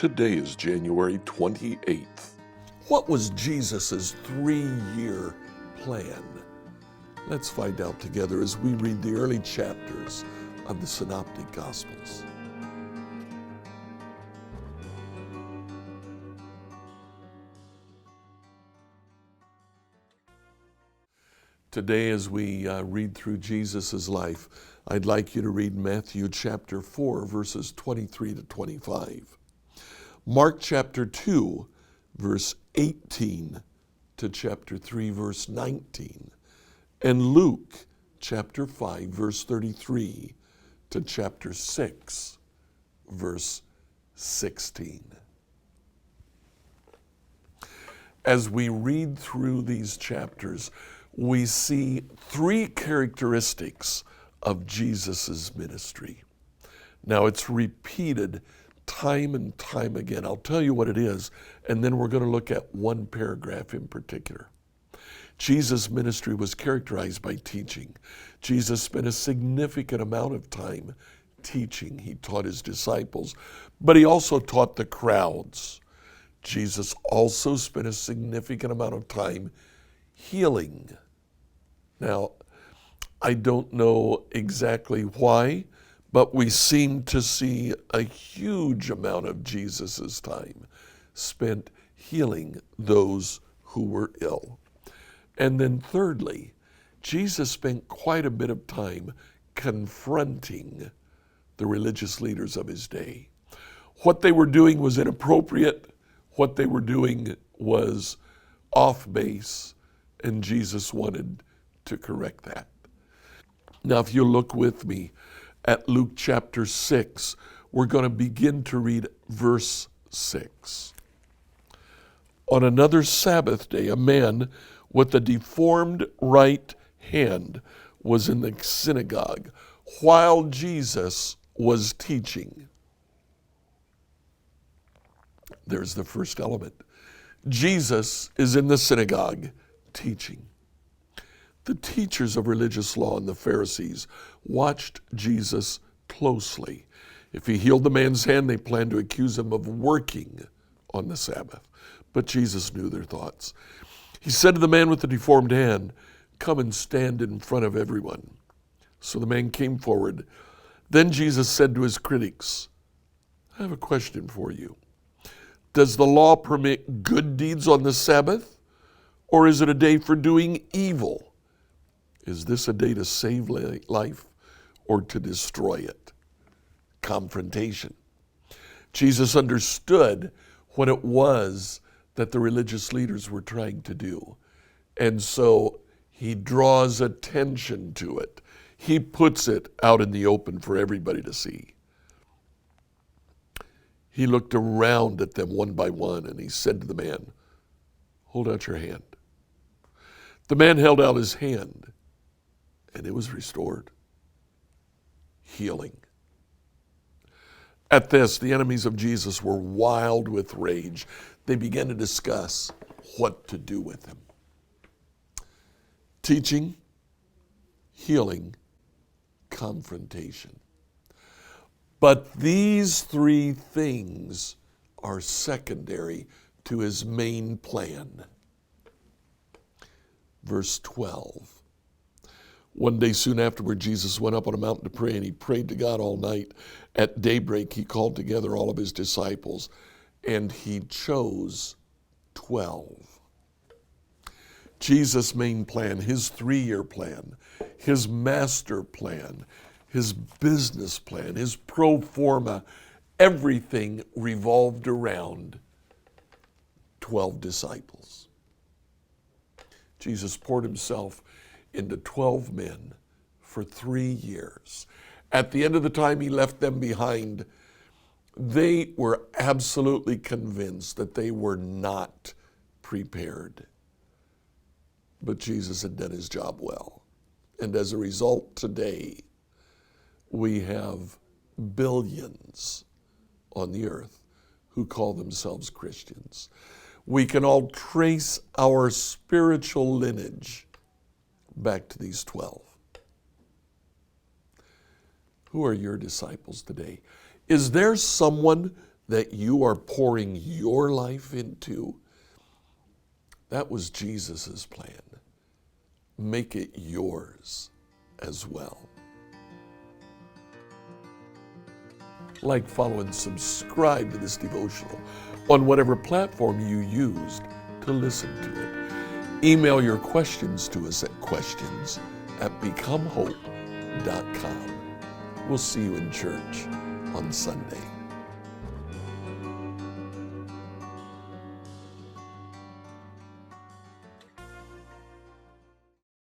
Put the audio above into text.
Today is January 28th. What was Jesus' 3-year plan? Let's find out together as we read the early chapters of the synoptic gospels. Today, as we read through Jesus' life, I'd like you to read Matthew chapter 4, verses 23 to 25. Mark chapter 2, verse 18 to chapter 3, verse 19. And Luke chapter 5, verse 33 to chapter 6, verse 16. As we read through these chapters, we see three characteristics of Jesus' ministry. Now, it's repeated time and time again. I'll tell you what it is, and then we're going to look at one paragraph in particular. Jesus' ministry was characterized by teaching. Jesus spent a significant amount of time teaching. He taught his disciples, but he also taught the crowds. Jesus also spent a significant amount of time healing. Now, I don't know exactly why, but we seem to see a huge amount of Jesus' time spent healing those who were ill. And then thirdly, Jesus spent quite a bit of time confronting the religious leaders of his day. What they were doing was inappropriate. What they were doing was off base, and Jesus wanted to correct that. Now, if you look with me at Luke chapter 6, we're going to begin to read verse 6. On another Sabbath day, a man with a deformed right hand was in the synagogue while Jesus was teaching. There's the first element. Jesus is in the synagogue teaching. The teachers of religious law and the Pharisees watched Jesus closely. If he healed the man's hand, they planned to accuse him of working on the Sabbath. But Jesus knew their thoughts. He said to the man with the deformed hand, "Come and stand in front of everyone." So the man came forward. Then Jesus said to his critics, "I have a question for you. Does the law permit good deeds on the Sabbath, or is it a day for doing evil? Is this a day to save life or to destroy it?" Confrontation. Jesus understood what it was that the religious leaders were trying to do. And so he draws attention to it. He puts it out in the open for everybody to see. He looked around at them one by one and he said to the man, "Hold out your hand." The man held out his hand and it was restored. Healing. At this, the enemies of Jesus were wild with rage. They began to discuss what to do with him. Teaching, healing, confrontation. But these three things are secondary to his main plan. Verse 12. One day soon afterward, Jesus went up on a mountain to pray, and he prayed to God all night. At daybreak, he called together all of his disciples, and he chose 12. Jesus' main plan, his 3-year plan, his master plan, his business plan, his pro forma, everything revolved around 12 disciples. Jesus poured himself into 12 men for 3 years. At the end of the time he left them behind, they were absolutely convinced that they were not prepared. But Jesus had done his job well. And as a result, today, we have billions on the earth who call themselves Christians. We can all trace our spiritual lineage back to these 12. Who are your disciples today? Is there someone that you are pouring your life into, that was Jesus's plan. Make it yours as well. Like, follow, and subscribe to this devotional on whatever platform you used to listen to it. Email your questions to us at questions@becomehope.com. We'll see you in church on Sunday.